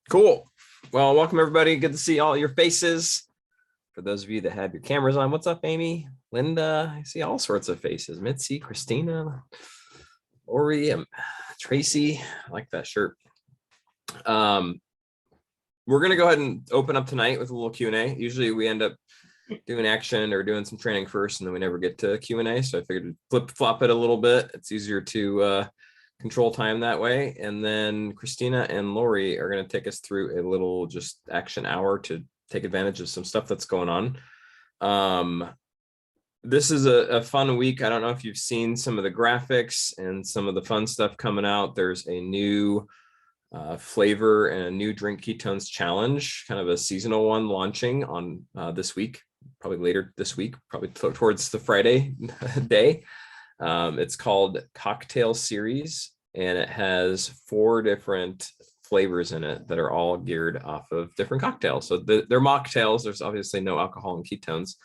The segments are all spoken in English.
Cool. Well, welcome everybody. Good to see all your faces. For those of you that have your cameras on, what's up, Amy? Linda, I see all sorts of faces. Mitzi, Christina, Lori, Tracy. I like that shirt. We're going to go ahead and open up tonight with a little Q&A. Usually we end up doing action or doing some training first, and then we never get to Q&A. So I figured to flip-flop it a little bit. It's easier to control time that way. And then Christina and Lori are going to take us through a little just action hour to take advantage of some stuff that's going on. This is a fun week. I don't know if you've seen some of the graphics and some of the fun stuff coming out. There's a new flavor and a new drink ketones challenge, kind of a seasonal one launching on this week, probably later this week, probably towards the Friday day. It's called Cocktail Series, and it has 4 different flavors in it that are all geared off of different cocktails. So they're mocktails. There's obviously no alcohol and ketones.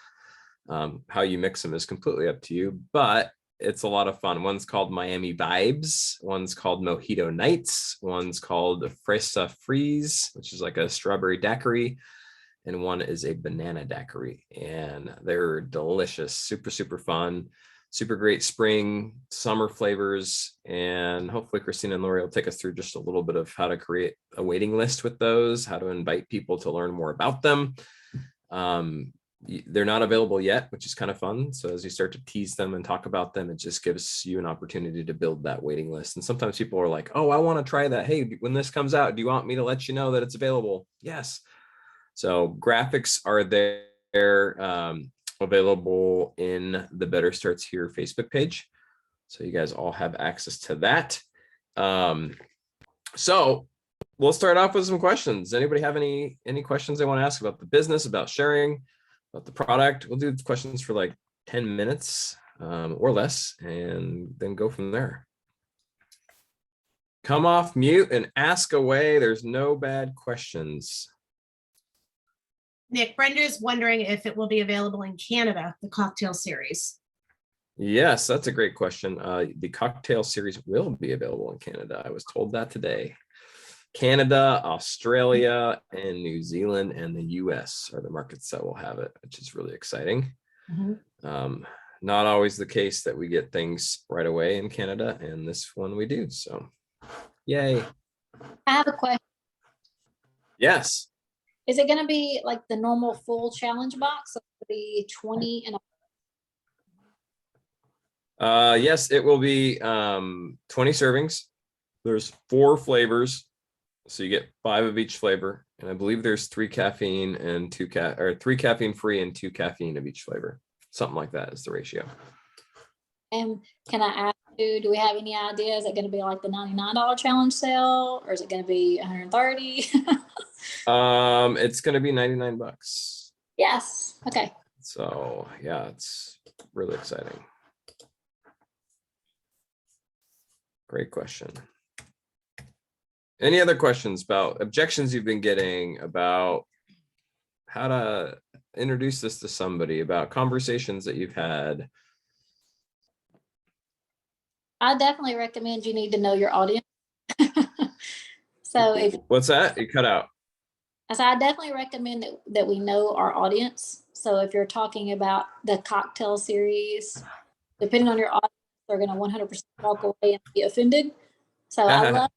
How you mix them is completely up to you, but it's a lot of fun. One's called Miami Vibes, one's called Mojito Nights, one's called Fresa Freeze, which is like a strawberry daiquiri, and one is a banana daiquiri, and they're delicious, super, super fun, super great spring, summer flavors. And hopefully Christina and Lori will take us through just a little bit of how to create a waiting list with those, how to invite people to learn more about them. They're not available yet, which is kind of fun. So as you start to tease them and talk about them, it just gives you an opportunity to build that waiting list. And sometimes people are like, oh, I want to try that. Hey, when this comes out, do you want me to let you know that it's available? Yes. So graphics are there, available in the Better Starts Here Facebook page. So you guys all have access to that. So we'll start off with some questions. Anybody have any questions they want to ask about the business, about sharing, about the product? We'll do questions for like 10 minutes or less, and then go from there. Come off mute and ask away. There's no bad questions. Nick, Brenda's wondering if it will be available in Canada, the cocktail series. Yes, that's a great question. The cocktail series will be available in Canada. I was told that today. Canada, Australia, and New Zealand and the US are the markets that will have it, which is really exciting. Mm-hmm. Not always the case that we get things right away in Canada, and this one we do. So, yay. I have a question. Yes. Is it going to be like the normal full challenge box? So it'll be 20 and yes, it will be 20 servings. There's 4 flavors. So you get 5 of each flavor, and I believe there's 3 caffeine and 3 caffeine free and 2 caffeine of each flavor. Something like that is the ratio. And can I ask you, do we have any idea? Is it going to be like the $99 challenge sale, or is it going to be $130? It's going to be $99. Yes. Okay. So yeah, it's really exciting. Great question. Any other questions about objections you've been getting, about how to introduce this to somebody, about conversations that you've had? I definitely recommend you need to know your audience. So if what's that? You cut out. So I definitely recommend that we know our audience. So if you're talking about the cocktail series, depending on your audience, they're going to 100% walk away and be offended. So I love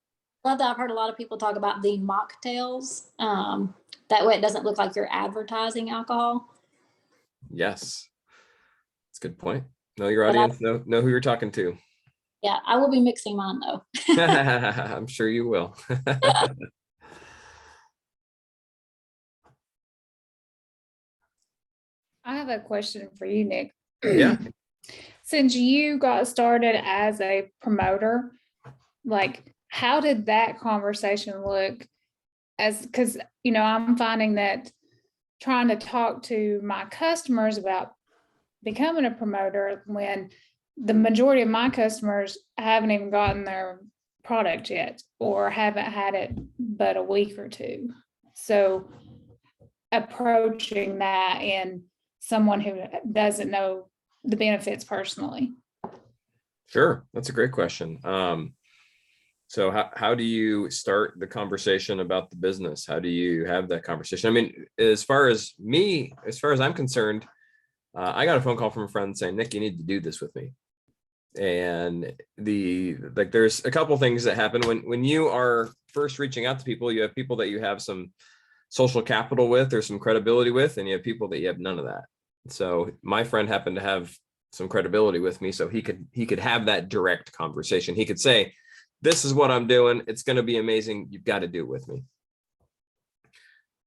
that. I've heard a lot of people talk about the mocktails. That way it doesn't look like you're advertising alcohol. Yes. That's a good point. Know your audience, know who you're talking to. Yeah, I will be mixing mine though. I'm sure you will. I have a question for you, Nick. Yeah. Since you got started as a promoter, like how did that conversation look? Because, I'm finding that trying to talk to my customers about becoming a promoter when the majority of my customers haven't even gotten their product yet or haven't had it but a week or two. So approaching that in someone who doesn't know the benefits personally. Sure. That's a great question. So how do you start the conversation about the business? How do you have that conversation? I mean, as far as I'm concerned, I got a phone call from a friend saying, Nick, you need to do this with me. And there's a couple things that happen when you are first reaching out to people. You have people that you have some social capital with or some credibility with, and you have people that you have none of that. So my friend happened to have some credibility with me, so he could have that direct conversation. He could say, this is what I'm doing. It's going to be amazing. You've got to do it with me.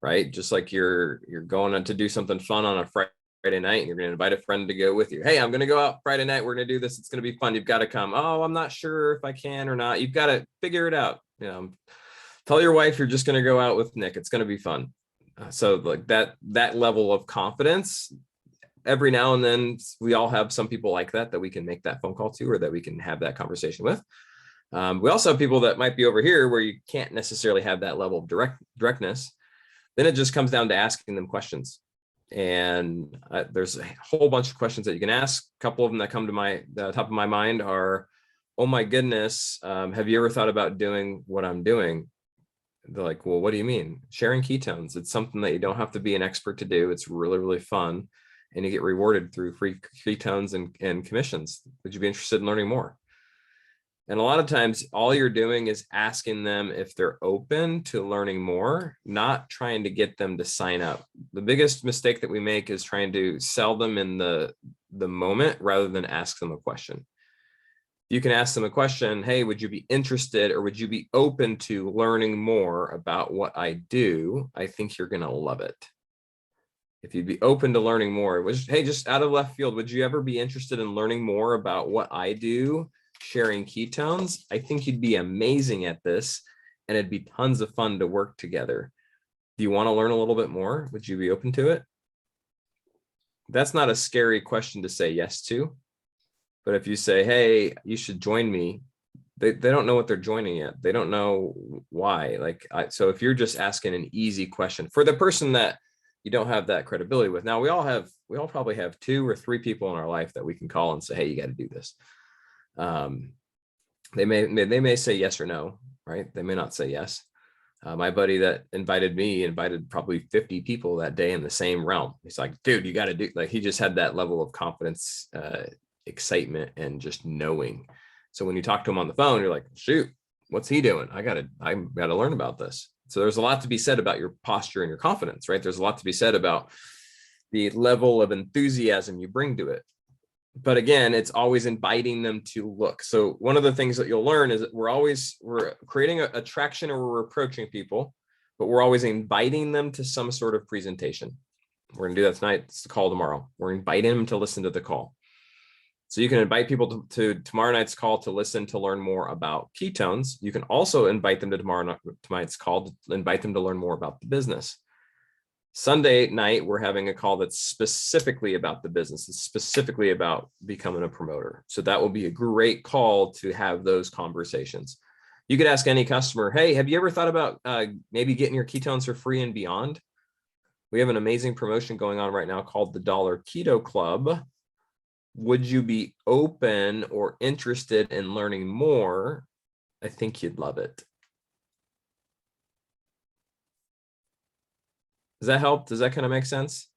Right? Just like you're going to do something fun on a Friday night, and you're going to invite a friend to go with you. Hey, I'm going to go out Friday night. We're going to do this. It's going to be fun. You've got to come. Oh, I'm not sure if I can or not. You've got to figure it out. Tell your wife you're just going to go out with Nick. It's going to be fun. So like that level of confidence, every now and then we all have some people like that we can make that phone call to, or that we can have that conversation with. We also have people that might be over here where you can't necessarily have that level of directness. Then it just comes down to asking them questions. And there's a whole bunch of questions that you can ask. A couple of them that come to the top of my mind are, oh my goodness, have you ever thought about doing what I'm doing? They're like, well, what do you mean? Sharing ketones. It's something that you don't have to be an expert to do. It's really, really fun. And you get rewarded through free ketones and commissions. Would you be interested in learning more? And a lot of times all you're doing is asking them if they're open to learning more, not trying to get them to sign up. The biggest mistake that we make is trying to sell them in the moment rather than ask them a question. You can ask them a question. Hey, would you be interested, or would you be open to learning more about what I do? I think you're going to love it. If you'd be open to learning more, hey, just out of left field, would you ever be interested in learning more about what I do? Sharing ketones, I think you'd be amazing at this, and it'd be tons of fun to work together. Do you want to learn a little bit more? Would you be open to it? That's not a scary question to say yes to. But if you say, hey, you should join me, they don't know what they're joining yet. They don't know why. So if you're just asking an easy question for the person that you don't have that credibility with. Now we all probably have 2 or 3 people in our life that we can call and say, hey, you got to do this. They may say yes or no, right? They may not say yes. My buddy that invited probably 50 people that day in the same realm. He's like, dude, you got to do, he just had that level of confidence, excitement, and just knowing. So when you talk to him on the phone, you're like, shoot, what's he doing? I gotta learn about this. So there's a lot to be said about your posture and your confidence, right? There's a lot to be said about the level of enthusiasm you bring to it. But again, it's always inviting them to look. So one of the things that you'll learn is that we're creating a attraction, or we're approaching people, but we're always inviting them to some sort of presentation. We're gonna do that tonight. It's the call tomorrow. We're inviting them to listen to the call. So you can invite people to tomorrow night's call to listen, to learn more about ketones. You can also invite them to tomorrow night's call to invite them to learn more about the business. Sunday night, we're having a call that's specifically about the business. It's specifically about becoming a promoter. So that will be a great call to have those conversations. You could ask any customer, hey, have you ever thought about maybe getting your ketones for free and beyond? We have an amazing promotion going on right now called the $1 Keto Club. Would you be open or interested in learning more? I think you'd love it. Does that help? Does that kind of make sense?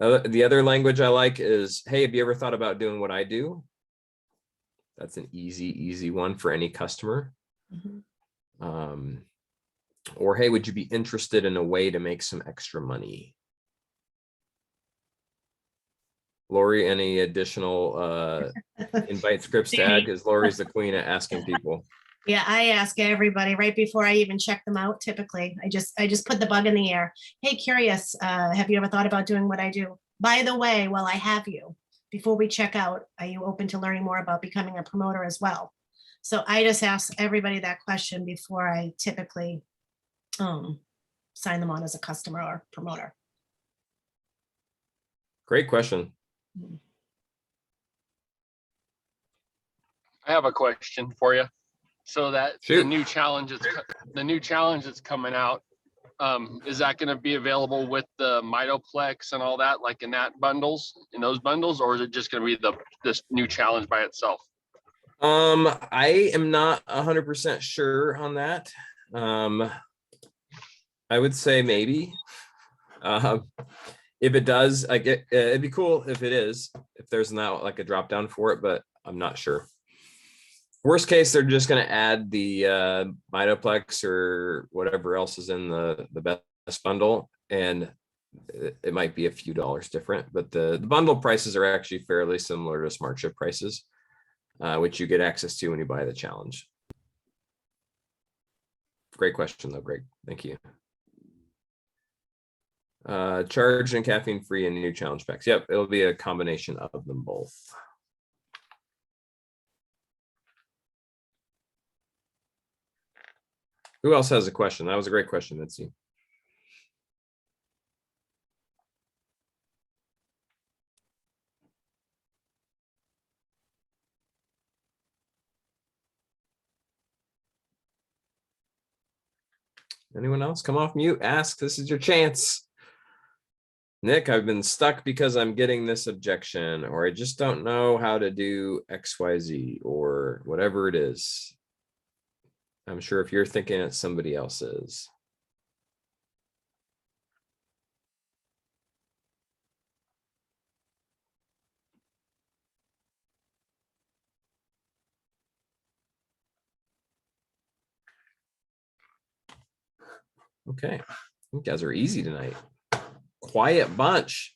The other language I like is, hey, have you ever thought about doing what I do? That's an easy one for any customer. Mm-hmm. Or, hey, would you be interested in a way to make some extra money? Lori, any additional invite scripts to add? Because Lori's the queen at asking people. Yeah, I ask everybody right before I even check them out. Typically, I just put the bug in the air. Hey, curious, have you ever thought about doing what I do? By the way, while I have you, before we check out, are you open to learning more about becoming a promoter as well? So I just ask everybody that question before I typically sign them on as a customer or promoter. Great question. I have a question for you. So that Shoot. the new challenge that's coming out, is that going to be available with the Mitoplex and all that, like in those bundles, or is it just going to be this new challenge by itself? I am not 100% sure on that. I would say maybe. If it does, it'd be cool if it is, if there's now like a drop down for it, but I'm not sure. Worst case, they're just going to add the Mitoplex or whatever else is in the best bundle, and it might be a few dollars different, but the bundle prices are actually fairly similar to SmartShift prices, which you get access to when you buy the challenge. Great question though, Greg. Thank you. Charged and caffeine free and new challenge packs. Yep, it'll be a combination of them both. Who else has a question? That was a great question. Let's see. Anyone else? Come off mute, ask. This is your chance. Nick, I've been stuck because I'm getting this objection, or I just don't know how to do XYZ, or whatever it is. I'm sure if you're thinking it's somebody else's. Okay, you guys are easy tonight. Quiet bunch.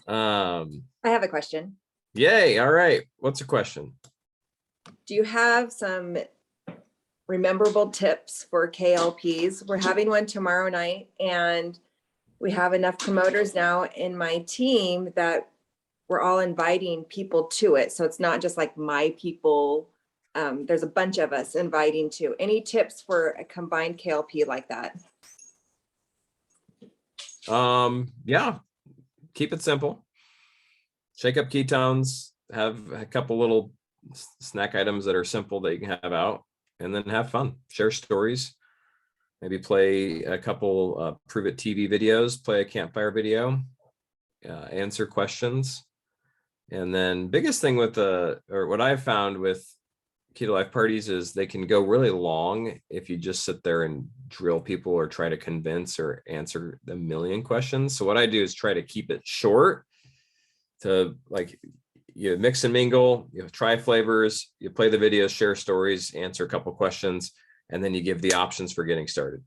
I have a question. Yay, all right. What's your question? Do you have some rememberable tips for KLPs? We're having one tomorrow night, and we have enough promoters now in my team that we're all inviting people to it. So it's not just like my people. There's a bunch of us inviting to. Any tips for a combined KLP like that? Yeah, keep it simple. Shake up ketones, have a couple little snack items that are simple that you can have out, and then have fun. Share stories. Maybe play a couple Prove It TV videos, play a campfire video, answer questions. And then biggest thing with or what I've found with Keto Life parties is they can go really long if you just sit there and drill people or try to convince or answer a million questions. So what I do is try to keep it short, to like, you mix and mingle, you try flavors, you play the videos, share stories, answer a couple questions, and then you give the options for getting started.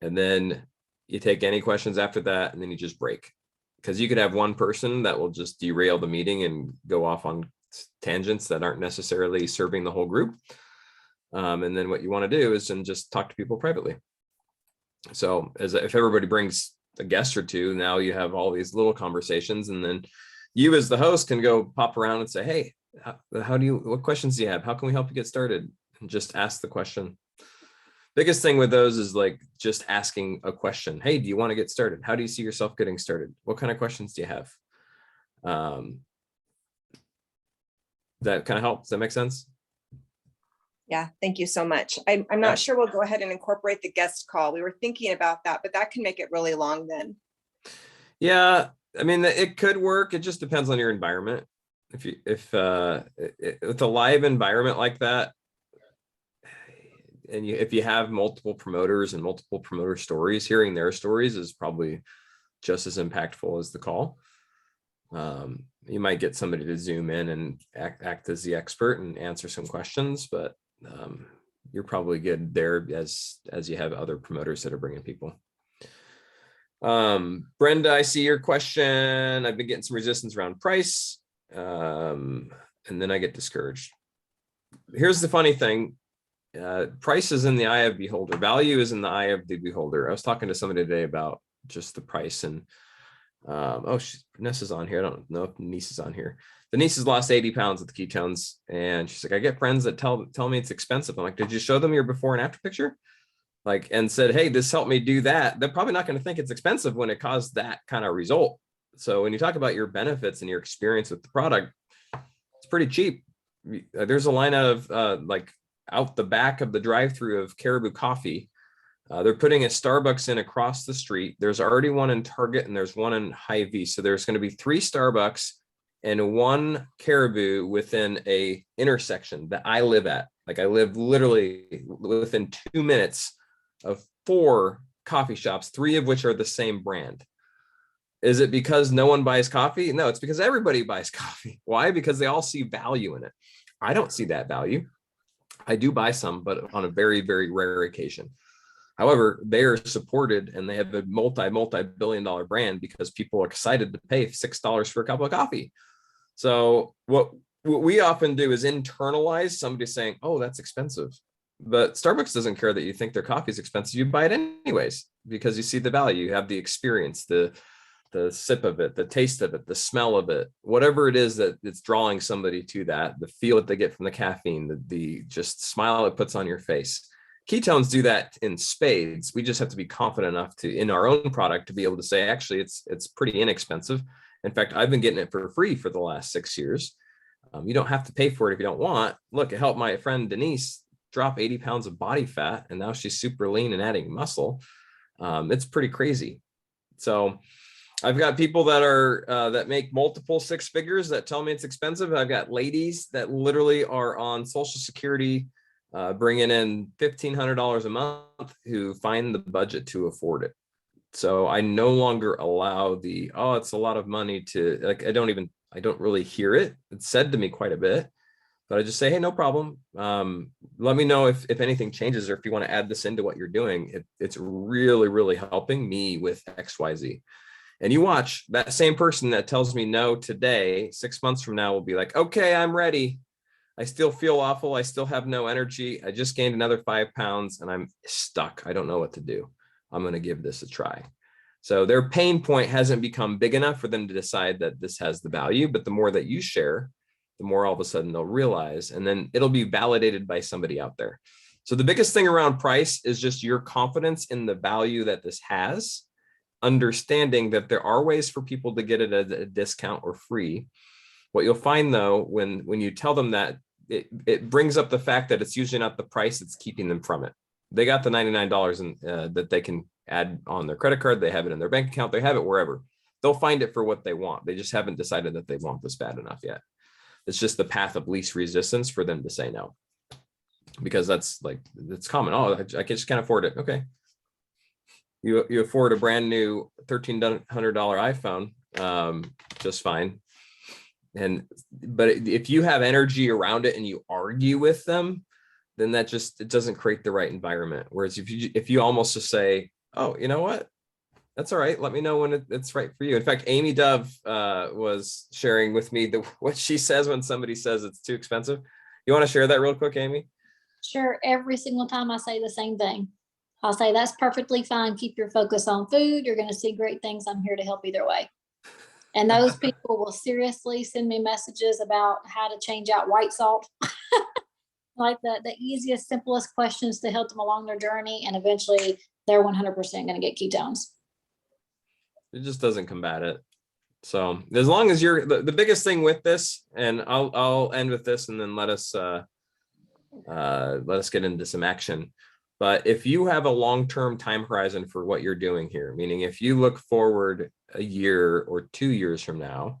And then you take any questions after that, and then you just break. Because you could have one person that will just derail the meeting and go off on tangents that aren't necessarily serving the whole group. And then what you want to do is then just talk to people privately. So if everybody brings a guest or two, now you have all these little conversations, and then you as the host can go pop around and say, hey, what questions do you have? How can we help you get started? And just ask the question. Biggest thing with those is like just asking a question. Hey, do you want to get started? How do you see yourself getting started? What kind of questions do you have? That kind of helps. Does that make sense? Yeah, thank you so much. I'm not sure we'll go ahead and incorporate the guest call. We were thinking about that, but that can make it really long then. Yeah, I mean, it could work. It just depends on your environment. If with a live environment like that, and if you have multiple promoters and multiple promoter stories, hearing their stories is probably just as impactful as the call. You might get somebody to zoom in and act as the expert and answer some questions, but you're probably good there as you have other promoters that are bringing people. Brenda, I see your question. I've been getting some resistance around price, and then I get discouraged. Here's the funny thing. Price is in the eye of the beholder. Value is in the eye of the beholder. I was talking to somebody today about just the price, and Nessa's on here. I don't know if Denise is on here. Denise has lost 80 pounds with the ketones, and she's like, I get friends that tell me it's expensive. I'm like, did you show them your before and after picture? Like, and said, hey, this helped me do that. They're probably not going to think it's expensive when it caused that kind of result. So when you talk about your benefits and your experience with the product, it's pretty cheap. There's a line of like out the back of the drive-through of Caribou Coffee. They're putting a Starbucks in across the street. There's already one in Target and there's one in Hy-Vee. So there's going to be 3 Starbucks and one caribou within a intersection that I live at. Like I live literally within 2 minutes of 4 coffee shops, 3 of which are the same brand. Is it because no one buys coffee? No, it's because everybody buys coffee. Why? Because they all see value in it. I don't see that value. I do buy some, but on a very, very rare occasion. However, they are supported and they have a multi-billion-dollar brand because people are excited to pay $6 for a cup of coffee. So what we often do is internalize somebody saying, oh, that's expensive. But Starbucks doesn't care that you think their coffee is expensive. You buy it anyways because you see the value, you have the experience, the sip of it, the taste of it, the smell of it, whatever it is that it's drawing somebody to that, the feel that they get from the caffeine, the just smile it puts on your face. Ketones do that in spades. We just have to be confident enough to, in our own product, to be able to say, actually, it's pretty inexpensive. In fact, I've been getting it for free for the last 6 years. You don't have to pay for it if you don't want. Look, it helped my friend Denise drop 80 pounds of body fat, and now she's super lean and adding muscle. It's pretty crazy. So I've got people that are that make multiple 6 figures that tell me it's expensive. I've got ladies that literally are on Social Security, bringing in $1,500 a month who find the budget to afford it. So I no longer allow the, oh, it's a lot of money to, like, I don't really hear it. It's said to me quite a bit, but I just say, hey, no problem. Let me know if anything changes or if you want to add this into what you're doing. It's really, really helping me with XYZ. And you watch that same person that tells me no today, 6 months from now will be like, okay, I'm ready. I still feel awful. I still have no energy. I just gained another 5 pounds and I'm stuck. I don't know what to do. I'm going to give this a try. So their pain point hasn't become big enough for them to decide that this has the value, but the more that you share, the more all of a sudden they'll realize, and then it'll be validated by somebody out there. So the biggest thing around price is just your confidence in the value that this has, understanding that there are ways for people to get it at a discount or free. What you'll find though, when you tell them that, it brings up the fact that it's usually not the price that's keeping them from it. They got the $99 that they can add on their credit card. They have it in their bank account. They have it wherever. They'll find it for what they want. They just haven't decided that they want this bad enough yet. It's just the path of least resistance for them to say no, because that's common. Oh, I just can't afford it. Okay. You afford a brand new $1,300 iPhone, just fine. But if you have energy around it and you argue with them, then it doesn't create the right environment. Whereas if you almost just say, oh, you know what? That's all right. Let me know when it's right for you. In fact, Amy Dove was sharing with me what she says when somebody says it's too expensive. You want to share that real quick, Amy? Sure. Every single time I say the same thing. I'll say, that's perfectly fine. Keep your focus on food. You're going to see great things. I'm here to help either way. And those people will seriously send me messages about how to change out white salt. Like the easiest, simplest questions to help them along their journey. And eventually they're 100% going to get ketones. It just doesn't combat it. So as long as you're the biggest thing with this, and I'll end with this and then let us get into some action. But if you have a long-term time horizon for what you're doing here, meaning if you look forward a year or 2 years from now,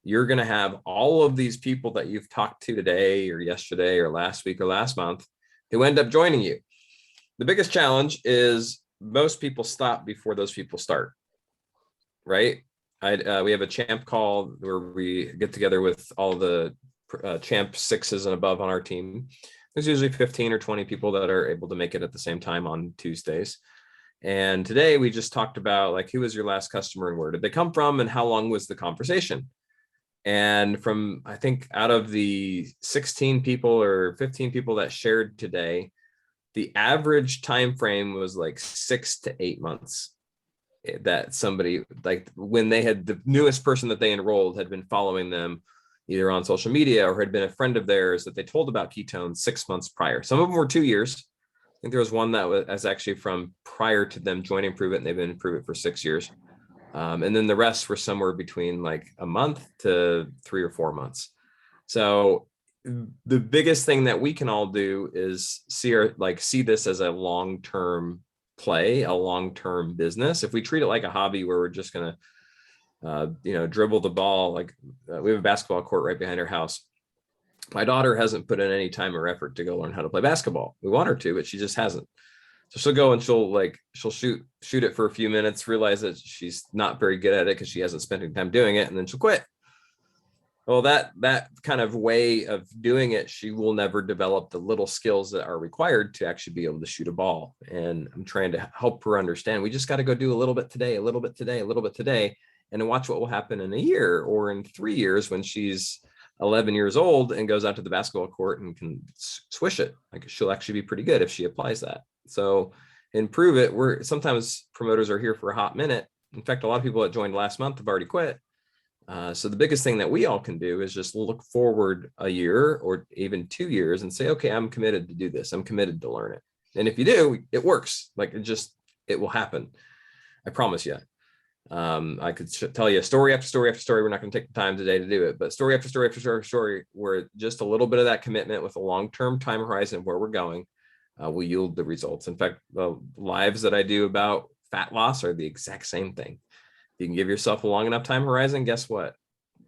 you're going to have all of these people that you've talked to today or yesterday or last week or last month who end up joining you. The biggest challenge is most people stop before those people start, right? We have a champ call where we get together with all the champ 6s and above on our team. There's usually 15 or 20 people that are able to make it at the same time on Tuesdays. And today we just talked about, like, who was your last customer and where did they come from and how long was the conversation? And from, I think, out of the 16 people or 15 people that shared today, the average time frame was like 6 to 8 months. That somebody, like, when they had the newest person that they enrolled had been following them either on social media or had been a friend of theirs that they told about ketones 6 months prior. Some of them were 2 years. I think there was one that was actually from prior to them joining Prove It, and they've been in Prove It for 6 years. And then the rest were somewhere between like a month to 3 or 4 months. So the biggest thing that we can all do is see this as a long-term play, a long-term business. If we treat it like a hobby where we're just going to dribble the ball. Like we have a basketball court right behind our house. My daughter hasn't put in any time or effort to go learn how to play basketball. We want her to, but she just hasn't. So she'll go and she'll shoot it for a few minutes, realize that she's not very good at it because she hasn't spent any time doing it, and then she'll quit. Well, that kind of way of doing it, she will never develop the little skills that are required to actually be able to shoot a ball. And I'm trying to help her understand, we just got to go do a little bit today, a little bit today, a little bit today, and then watch what will happen in a year or in 3 years when she's 11 years old and goes out to the basketball court and can swish it. Like she'll actually be pretty good if she applies that. So improve it. Sometimes promoters are here for a hot minute. In fact, a lot of people that joined last month have already quit. So the biggest thing that we all can do is just look forward a year or even 2 years and say, okay, I'm committed to do this. I'm committed to learn it. And if you do, it works. Like it will happen. I promise you. I could tell you story after story after story. We're not going to take the time today to do it, but story after story after story after story, where just a little bit of that commitment with a long-term time horizon of where we're going will yield the results. In fact, the lives that I do about fat loss are the exact same thing. You can give yourself a long enough time horizon. Guess what?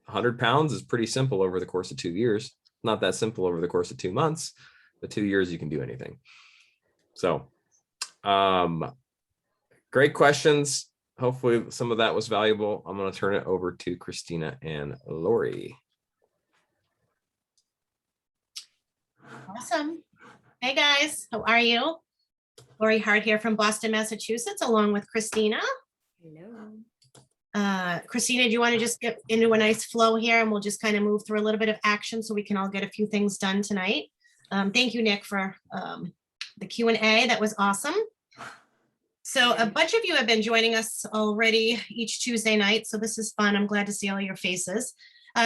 100 pounds is pretty simple over the course of 2 years. Not that simple over the course of 2 months, but 2 years, you can do anything. So, great questions. Hopefully some of that was valuable. I'm going to turn it over to Christina and Lori. Awesome. Hey guys, how are you? Lori Hart here from Boston, Massachusetts, along with Christina. Christina, do you want to just get into a nice flow here and we'll just kind of move through a little bit of action so we can all get a few things done tonight. Thank you, Nick, for the Q&A. That was awesome. So a bunch of you have been joining us already each Tuesday night. So this is fun. I'm glad to see all your faces.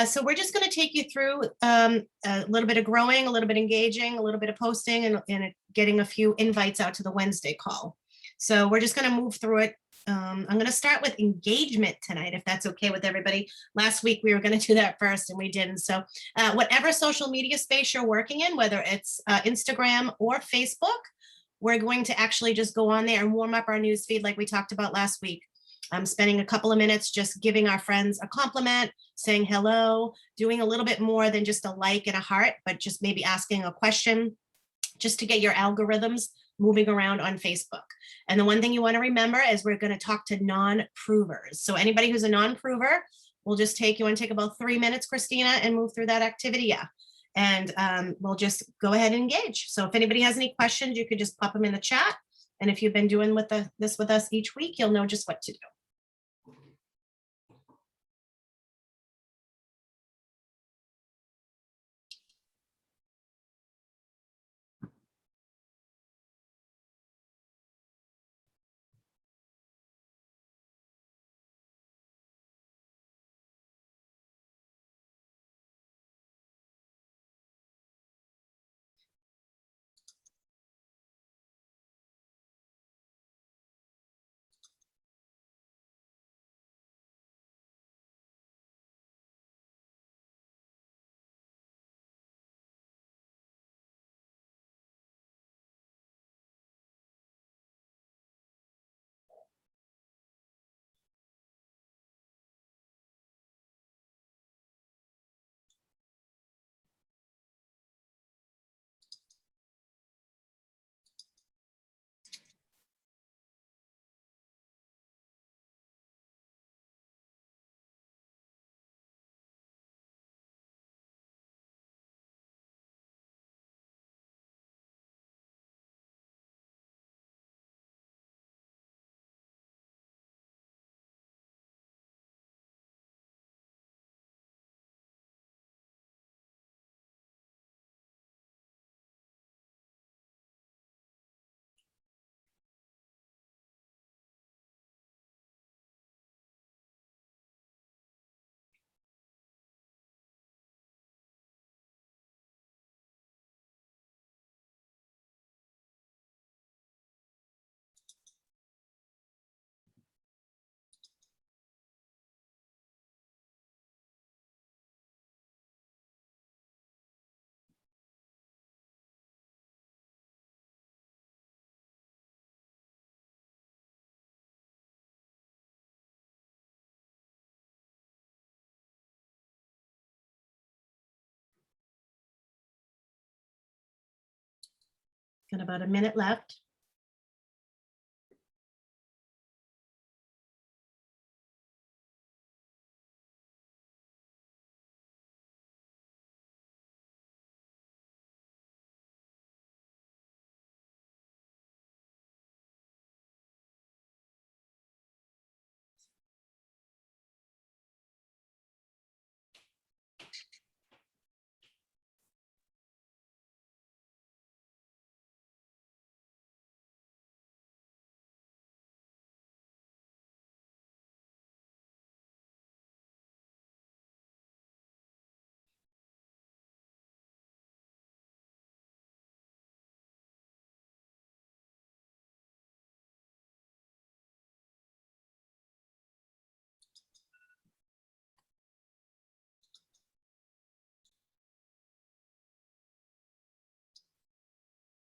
So we're just going to take you through a little bit of growing, a little bit engaging, a little bit of posting, and getting a few invites out to the Wednesday call. So we're just going to move through it. I'm going to start with engagement tonight, if that's okay with everybody. Last week, we were going to do that first and we didn't. So whatever social media space you're working in, whether it's Instagram or Facebook, we're going to actually just go on there and warm up our news feed like we talked about last week. I'm spending a couple of minutes just giving our friends a compliment, saying hello, doing a little bit more than just a like and a heart, but just maybe asking a question just to get your algorithms moving around on Facebook. And the one thing you want to remember is we're going to talk to non-provers. So anybody who's a non-prover, we'll just take about 3 minutes, Christina, and move through that activity. Yeah. And we'll just go ahead and engage. So if anybody has any questions, you could just pop them in the chat. And if you've been doing this with us each week, you'll know just what to do. Got about a minute left.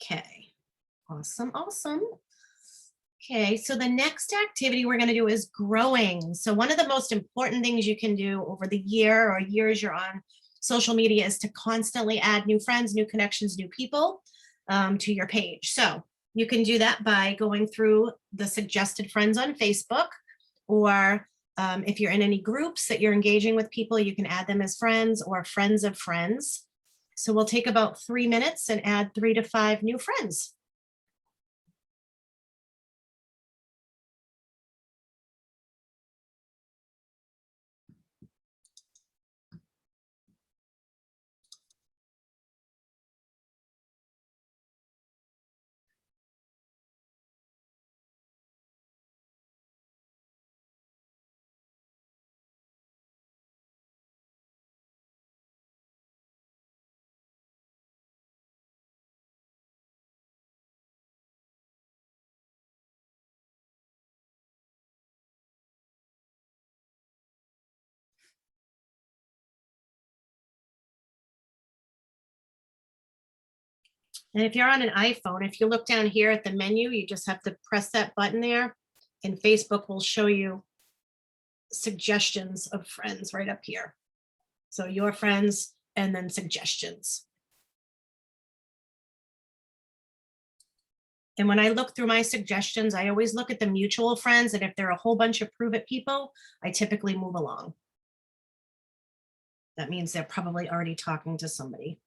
Okay, awesome, awesome. Okay, so the next activity we're going to do is growing. So one of the most important things you can do over the year or years you're on social media is to constantly add new friends, new connections, new people to your page. So you can do that by going through the suggested friends on Facebook, or if you're in any groups that you're engaging with people, you can add them as friends or friends of friends. So we'll take about 3 minutes and add 3 to 5 new friends. And if you're on an iPhone, if you look down here at the menu, you just have to press that button there, and Facebook will show you suggestions of friends right up here. So your friends and then suggestions. And when I look through my suggestions, I always look at the mutual friends, and if there are a whole bunch of prove it people, I typically move along. That means they're probably already talking to somebody.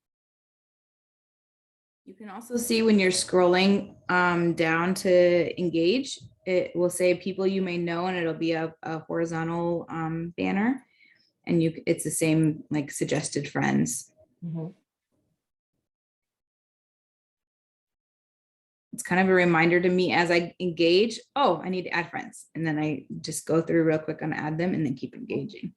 You can also see when you're scrolling down to engage, it will say people you may know, and it'll be a horizontal banner, and it's the same like suggested friends. Mhm. It's kind of a reminder to me as I engage, oh, I need to add friends. And then I just go through real quick on add them and then keep engaging.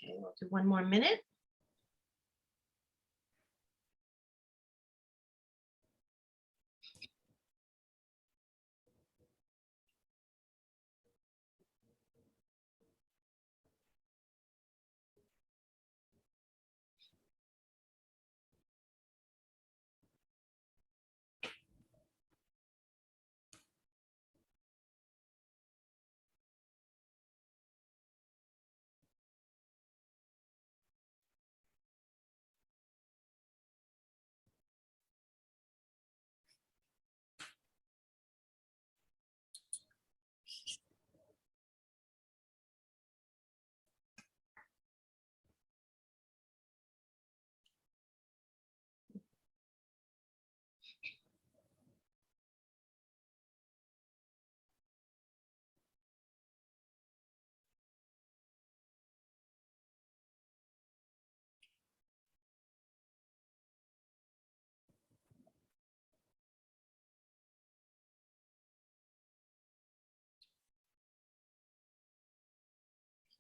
Okay, we'll do one more minute.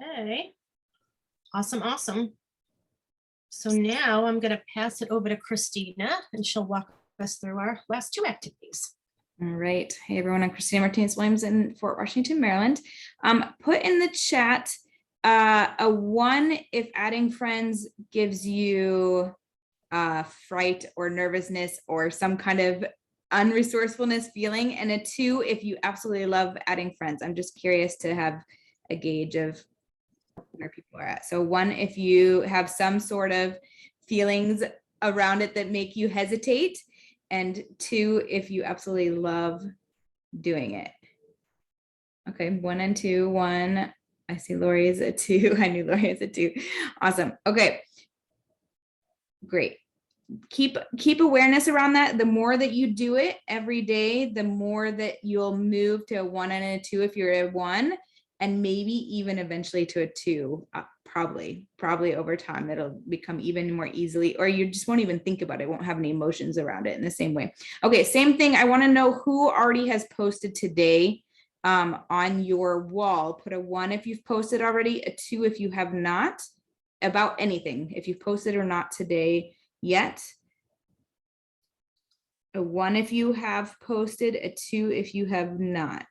Okay. Awesome, awesome. So now I'm going to pass it over to Christina and she'll walk us through our last two activities. All right. Hey, everyone. I'm Christina Martinez-Williams in Fort Washington, Maryland. Put in the chat a 1 if adding friends gives you fright or nervousness or some kind of unresourcefulness feeling, and a 2 if you absolutely love adding friends. I'm just curious to have a gauge of where people are at. So 1 if you have some sort of feelings around it that make you hesitate, and 2 if you absolutely love doing it. Okay, 1 and 2. 1. I see Lori is a 2. I knew Lori is a 2. Awesome. Okay. Great. Keep awareness around that. The more that you do it every day, the more that you'll move to a 1 and a 2 if you're a 1, and maybe even eventually to a 2. Probably over time it'll become even more easily, or you just won't even think about it, won't have any emotions around it in the same way. Okay, same thing. I want to know who already has posted today on your wall. Put a 1 if you've posted already, a 2 if you have not, about anything, if you've posted or not today yet. A 1 if you have posted, a 2 if you have not.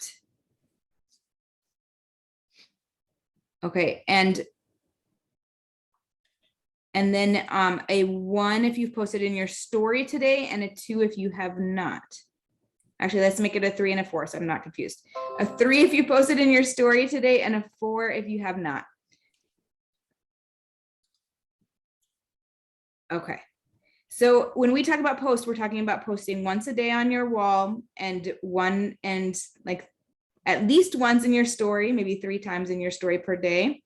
Okay, and then a 1 if you've posted in your story today, and a 2 if you have not. Actually, let's make it a 3 and a 4 so I'm not confused. A 3 if you posted in your story today, and a 4 if you have not. Okay. So when we talk about posts, we're talking about posting once a day on your wall, and like at least once in your story, maybe 3 times in your story per day.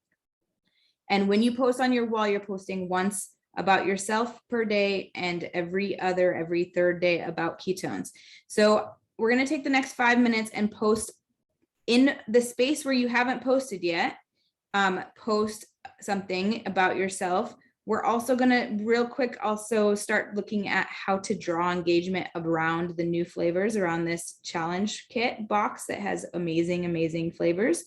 And when you post on your wall, you're posting once about yourself per day, and every 3rd day about ketones. So we're going to take the next 5 minutes and post in the space where you haven't posted yet. Post something about yourself. We're also going to real quick also start looking at how to draw engagement around the new flavors around this challenge kit box that has amazing flavors.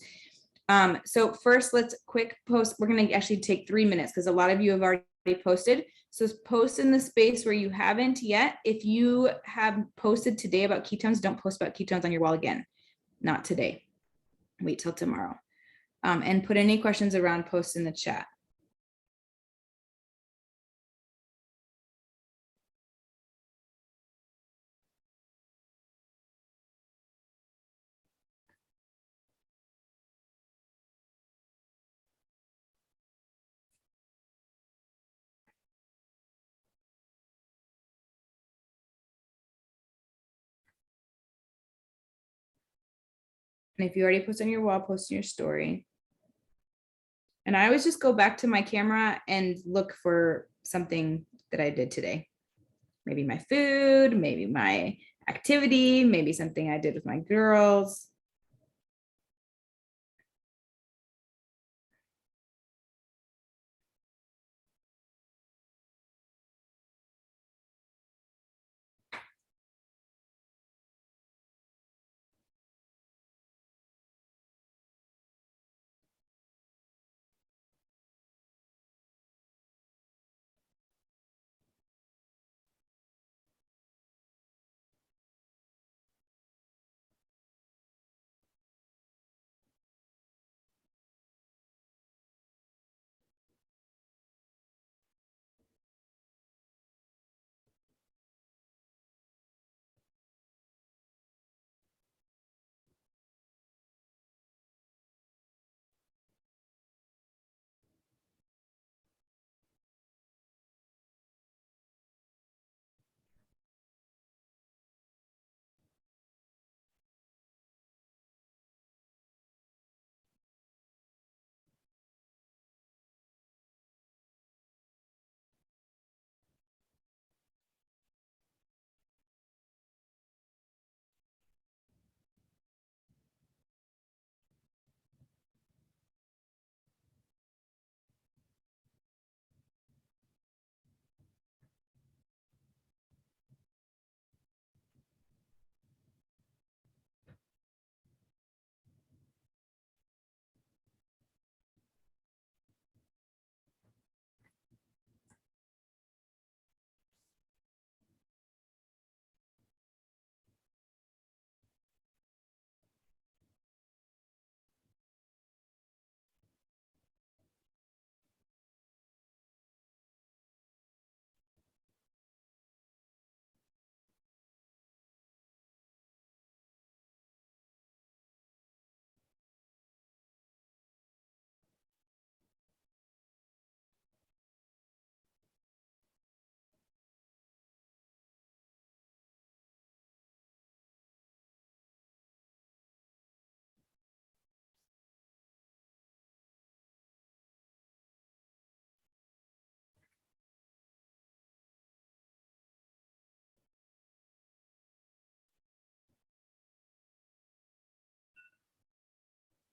So first, let's quick post. We're going to actually take 3 minutes because a lot of you have already posted. So post in the space where you haven't yet. If you have posted today about ketones, don't post about ketones on your wall again. Not today. Wait till tomorrow. And put any questions around posts in the chat. And if you already post on your wall, post in your story. And I always just go back to my camera and look for something that I did today. Maybe my food, maybe my activity, maybe something I did with my girls.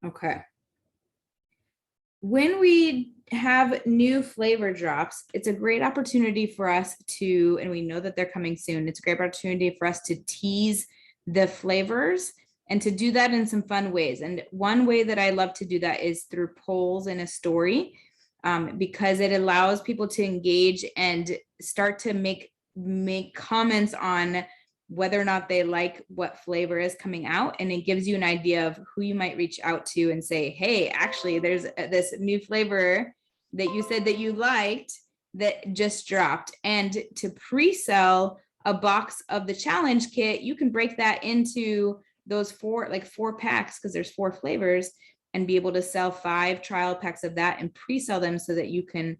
Okay. When we have new flavor drops, it's a great opportunity for us to, and we know that they're coming soon, it's a great opportunity for us to tease the flavors and to do that in some fun ways. And one way that I love to do that is through polls in a story, because it allows people to engage and start to make comments on whether or not they like what flavor is coming out. And it gives you an idea of who you might reach out to and say, hey, actually, there's this new flavor that you said that you liked that just dropped. And to pre-sell a box of the challenge kit, you can break that into those four packs, because there's 4 flavors, and be able to sell 5 trial packs of that and pre-sell them so that you can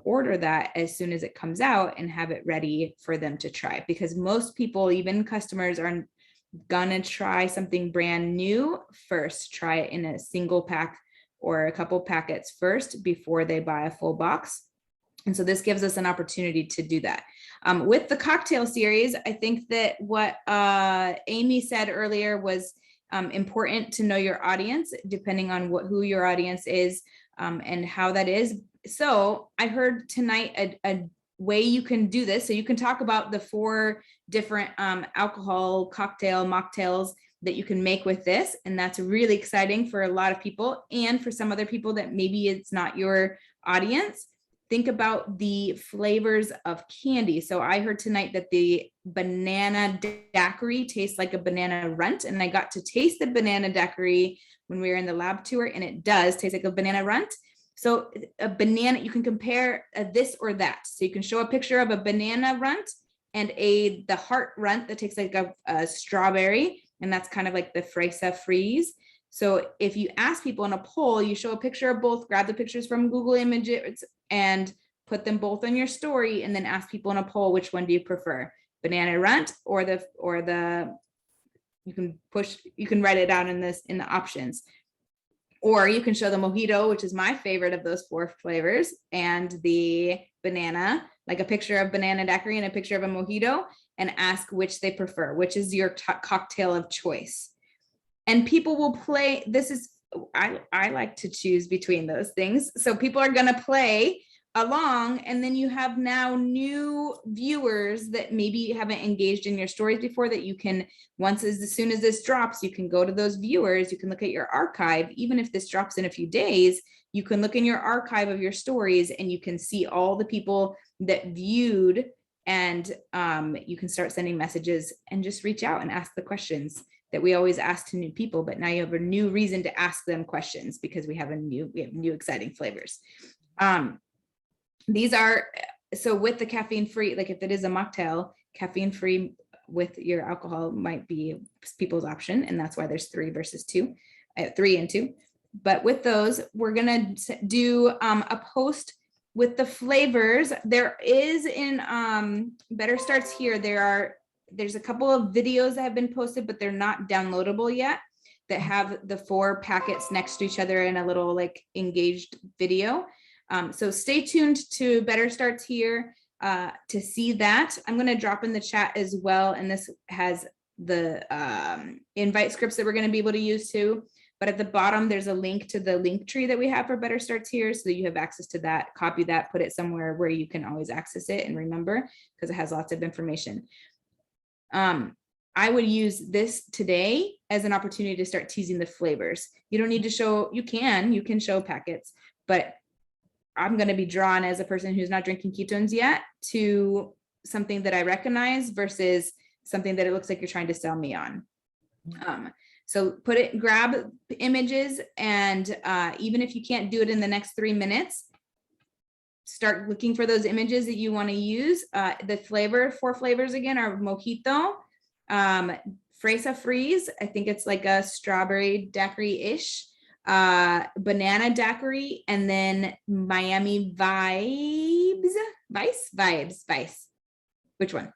order that as soon as it comes out and have it ready for them to try. Because most people, even customers, are gonna try something brand new first, try it in a single pack or a couple packets first before they buy a full box. And so this gives us an opportunity to do that. With the cocktail series, I think that what Amy said earlier was important to know your audience, depending on who your audience is and how that is. So I heard tonight a way you can do this. So you can talk about the 4 different alcohol cocktail mocktails that you can make with this. And that's really exciting for a lot of people. And for some other people that maybe it's not your audience, think about the flavors of candy. So I heard tonight that the banana daiquiri tastes like a banana runt. And I got to taste the banana daiquiri when we were in the lab tour, and it does taste like a banana runt. So a banana, you can compare this or that. So you can show a picture of a banana runt and the heart runt that tastes like a strawberry. And that's kind of like the fresa freeze. So if you ask people in a poll, you show a picture of both, grab the pictures from Google Images and put them both on your story, and then ask people in a poll, which one do you prefer? Banana runt or you can write it down in the options. Or you can show the mojito, which is my favorite of those 4 flavors, and the banana, like a picture of banana daiquiri and a picture of a mojito, and ask which they prefer, which is your cocktail of choice. And people will play. I like to choose between those things. So people are going to play along, and then you have now new viewers that maybe haven't engaged in your stories before, that you can, as soon as this drops, you can go to those viewers, you can look at your archive. Even if this drops in a few days, you can look in your archive of your stories and you can see all the people that viewed, and you can start sending messages and just reach out and ask the questions that we always ask to new people. But now you have a new reason to ask them questions because we have new exciting flavors. These are, so with the caffeine free, like if it is a mocktail, caffeine free with your alcohol might be people's option. And that's why there's 3 versus 2, 3 and 2. But with those, we're going to do a post with the flavors. There is in Better Starts Here, there's a couple of videos that have been posted, but they're not downloadable yet, that have the 4 packets next to each other in a little like engaged video. So stay tuned to Better Starts Here to see that. I'm going to drop in the chat as well. And this has the invite scripts that we're going to be able to use too. But at the bottom, there's a link to the link tree that we have for Better Starts Here, so that you have access to that, copy that, put it somewhere where you can always access it and remember, because it has lots of information. I would use this today as an opportunity to start teasing the flavors. You don't need to show, you can show packets, but I'm going to be drawn as a person who's not drinking ketones yet to something that I recognize versus something that it looks like you're trying to sell me on. So grab images, and even if you can't do it in the next 3 minutes, start looking for those images that you want to use. The 4 flavors again are mojito, fresa freeze, I think it's like a strawberry daiquiri-ish, banana daiquiri, and then Miami Vice. Which one?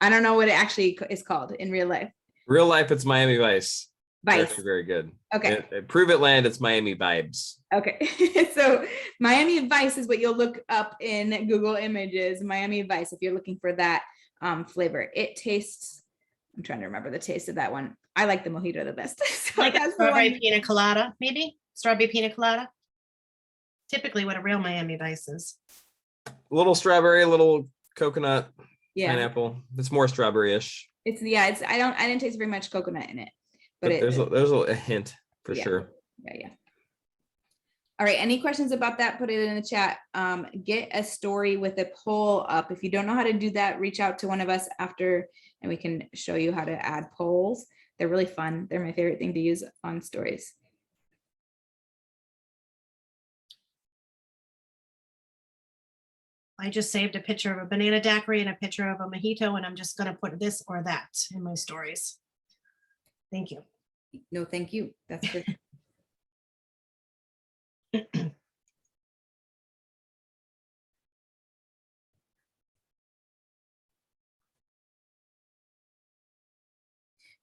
I don't know what it actually is called in real life. Real life, it's Miami Vice. Vice. Actually very good. Okay. Prove It Land, it's Miami Vibes. Okay. So Miami Vice is what you'll look up in Google Images. Miami Vice, if you're looking for that flavor. It tastes I'm trying to remember the taste of that one. I like the mojito the best. So Like a that's the one. strawberry pina colada, maybe? Strawberry pina colada? Typically what a real Miami Vice is. A little strawberry, a little coconut, Yeah, pineapple. It's more strawberry-ish, it's I didn't taste very much coconut in it, but but there's a hint for Yeah. sure. yeah. All right, any questions about that? Put it in the chat. Get a story with a poll up. If you don't know how to do that, reach out to one of us after and we can show you how to add polls. They're really fun. They're my favorite thing to use on stories. I just saved a picture of a banana daiquiri and a picture of a mojito, and I'm just gonna put this or that in my stories. Thank you. No, thank you. That's good.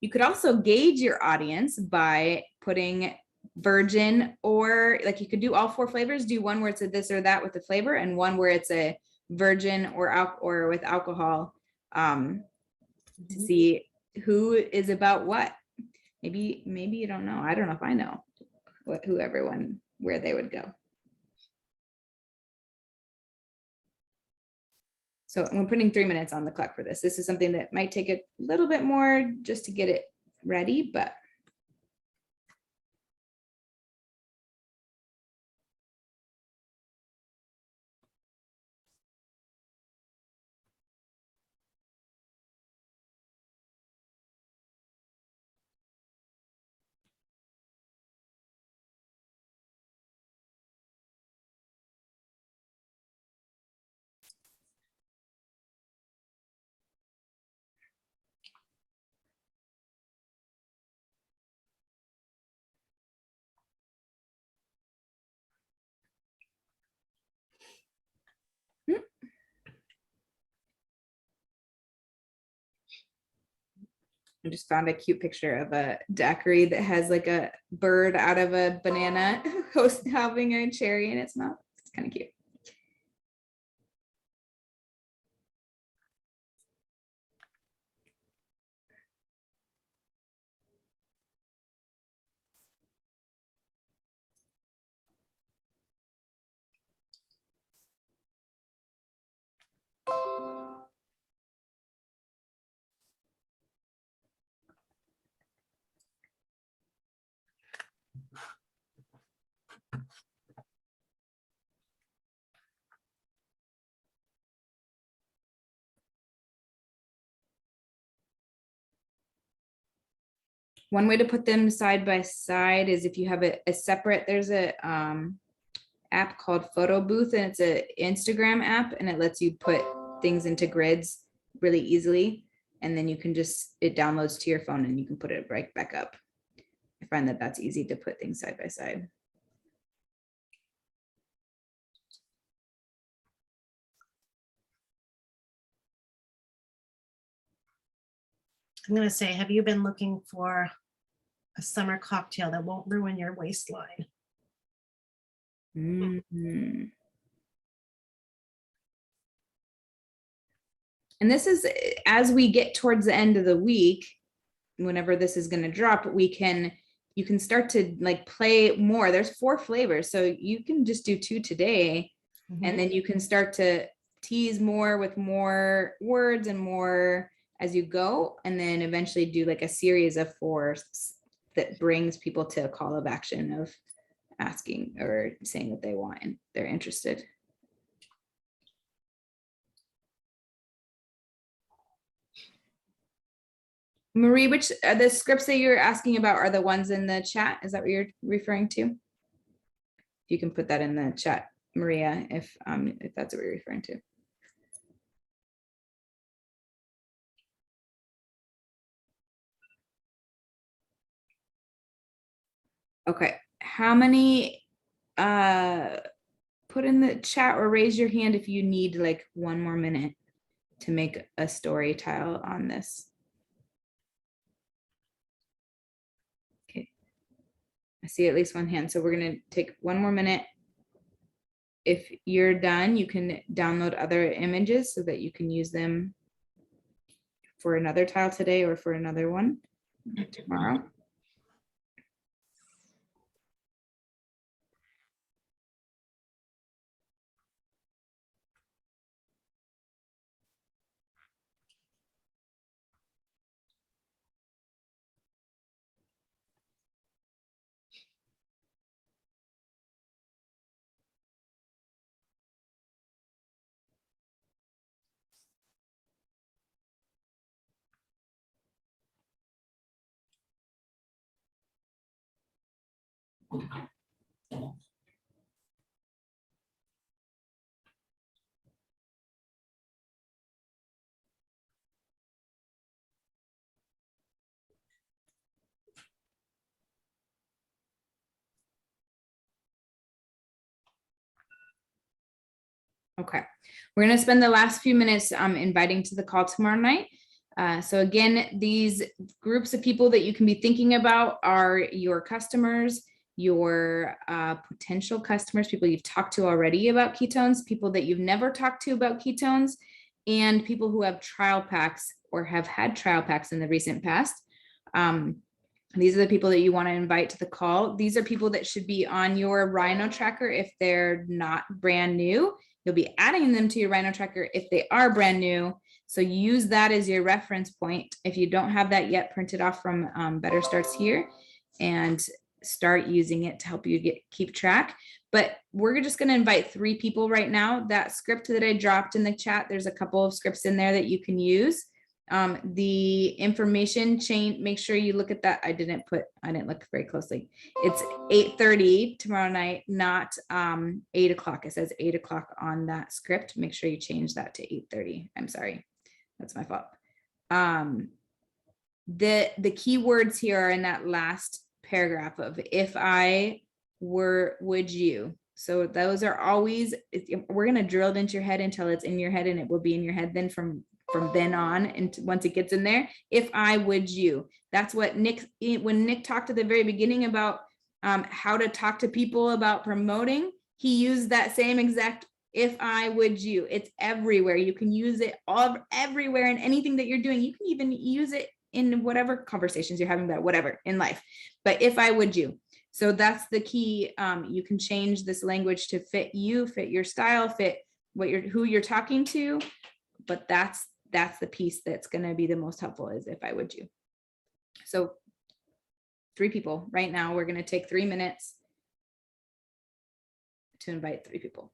You could also gauge your audience by putting virgin, or like you could do all 4 flavors, do one where it's a this or that with the flavor and one where it's a virgin or with alcohol, to see who is about what. Maybe you don't know. I don't know if I know who everyone, where they would go. So I'm putting 3 minutes on the clock for this. This is something that might take a little bit more just to get it ready, but I just found a cute picture of a daiquiri that has like a bird out of a banana having a cherry in its mouth. It's kind of cute. One way to put them side by side is if you have a separate, there's a app called Photo Booth, and it's an Instagram app, and it lets you put things into grids really easily. And then you can just, it downloads to your phone and you can put it right back up. I find that that's easy to put things side by side. I'm gonna say, have you been looking for a summer cocktail that won't ruin your waistline? Mhm. And this is as we get towards the end of the week, whenever this is going to drop, you can start to like play more. There's 4 flavors, so you can just do 2 today, and then you can start to tease more with more words and more as you go, and then eventually do like a series of 4 that brings people to a call of action of asking or saying what they want and they're interested. Marie, which are the scripts that you're asking about are the ones in the chat? Is that what you're referring to? If you can put that in the chat, Maria, if that's what you're referring to. Okay, how many put in the chat or raise your hand if you need like 1 more minute to make a story tile on this. Okay, I see at least 1 hand, so we're gonna take 1 more minute. If you're done, you can download other images so that you can use them for another tile today or for another one tomorrow. Okay, we're going to spend the last few minutes inviting to the call tomorrow night. So again, these groups of people that you can be thinking about are your customers, your potential customers, people you've talked to already about ketones, people that you've never talked to about ketones, and people who have trial packs or have had trial packs in the recent past. These are the people that you want to invite to the call. These are people that should be on your Rhino tracker if they're not brand new. You'll be adding them to your Rhino tracker if they are brand new. So use that as your reference point. If you don't have that yet, print it off from Better Starts Here and start using it to help you keep track. But we're just going to invite 3 people right now. That script that I dropped in the chat, there's a couple of scripts in there that you can use. The information chain, make sure you look at that. I didn't look very closely. It's 8:30 tomorrow night, not 8 o'clock. It says 8 o'clock on that script. Make sure you change that to 8:30. I'm sorry. That's my fault. The key words here are in that last paragraph of if I were, would you? So those are always, we're going to drill it into your head until it's in your head, and it will be in your head then from then on. And once it gets in there, if I would you, that's what when Nick talked at the very beginning about how to talk to people about promoting, he used that same exact if I would you. It's everywhere. You can use it everywhere in anything that you're doing. You can even use it in whatever conversations you're having about whatever in life. But if I would you. So that's the key. You can change this language to fit you, fit your style, fit who you're talking to. But that's the piece that's going to be the most helpful, is if I would you. So 3 people right now. We're going to take 3 minutes to invite 3 people.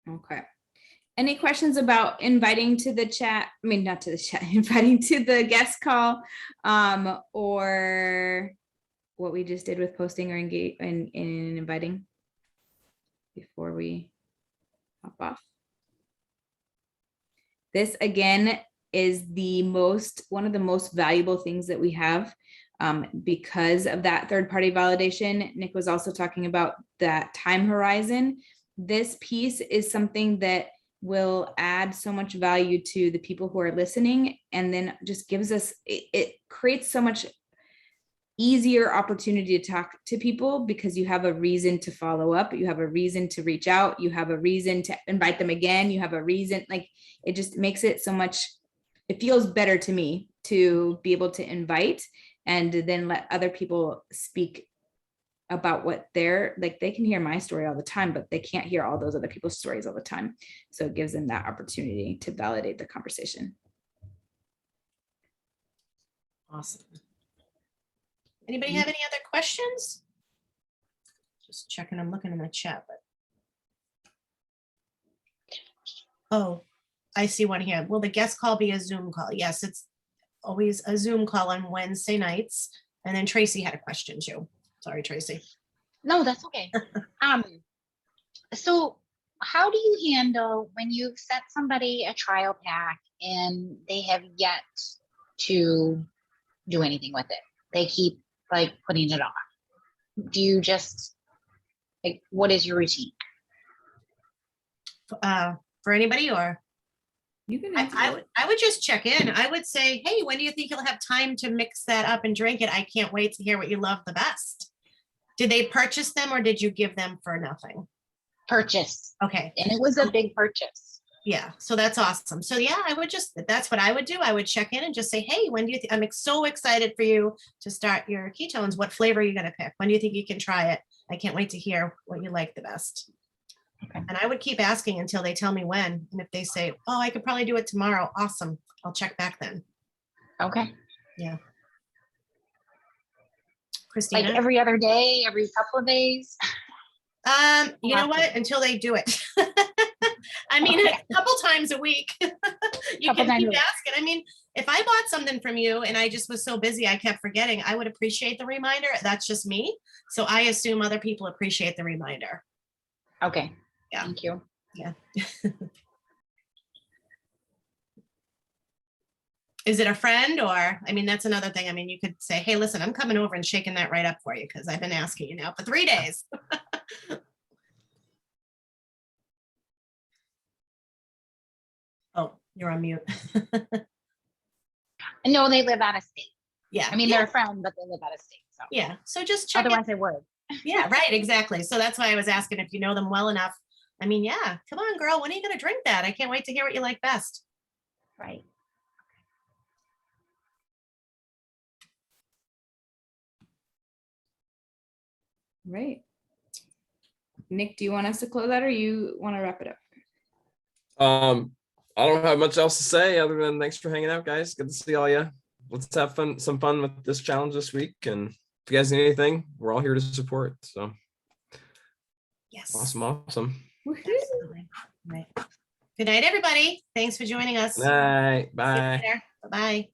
Okay. Any questions about inviting to the chat? I mean, not to the chat, inviting to the guest call, or what we just did with posting or engage in inviting before we hop off? This again is one of the most valuable things that we have, because of that third-party validation. Nick was also talking about that time horizon. This piece is something that will add so much value to the people who are listening, and then just gives us, it creates so much easier opportunity to talk to people, because you have a reason to follow up, you have a reason to reach out, you have a reason to invite them again, you have a reason, like, it just makes it so much, it feels better to me to be able to invite and then let other people speak about what they're like. They can hear my story all the time, but they can't hear all those other people's stories all the time. So it gives them that opportunity to validate the conversation. Awesome. Anybody have any other questions? Just checking, I'm looking in the chat, but. Oh, I see one here. Will the guest call be a Zoom call? Yes, it's always a Zoom call on Wednesday nights. And then Tracy had a question too. Sorry, Tracy. No, that's okay. So how do you handle when you've sent somebody a trial pack and they have yet to do anything with it? They keep like putting it off. Do you just, like, what is your routine? For anybody, or You can I would just check in. I would say, hey, when do you think you'll have time to mix that up and drink it? I can't wait to hear what you love the best. Did they purchase them or did you give them for nothing? Purchase. Okay. And it was a big purchase. Yeah, so that's awesome. So yeah, that's what I would do. I would check in and just say, hey, when do you think, I'm so excited for you to start your ketones. What flavor are you going to pick? When do you think you can try it? I can't wait to hear what you like the best. Okay. And I would keep asking until they tell me when. And if they say, oh, I could probably do it tomorrow, awesome. I'll check back then. Okay. Yeah. Christina? Like every other day, every couple of days? You know what? Until they do it. I mean, a couple times a week. You Couple can times keep a week. asking. I mean, if I bought something from you and I just was so busy, I kept forgetting, I would appreciate the reminder. That's just me. So I assume other people appreciate the reminder. Okay. Yeah. Thank you. Yeah. Is it a friend or, I mean, that's another thing. I mean, you could say, hey, listen, I'm coming over and shaking that right up for you because I've been asking you now for 3 days. Oh, you're on mute. No, they live out of state. Yeah. I mean, yeah. they're a friend, but they live out of state. So Yeah. So just check it. otherwise, they would. Yeah, right, exactly. So that's why I was asking if you know them well enough. I mean, yeah, come on, girl, when are you going to drink that? I can't wait to hear what you like best. Right. Right. Nick, do you want us to close out or you want to wrap it up? I don't have much else to say other than thanks for hanging out, guys. Good to see all you. Let's have some fun with this challenge this week. And if you guys need anything, we're all here to support. So Yes. awesome. Absolutely. Right. Good night, everybody. Thanks for joining us. Good night. See you Bye. later. Bye-bye.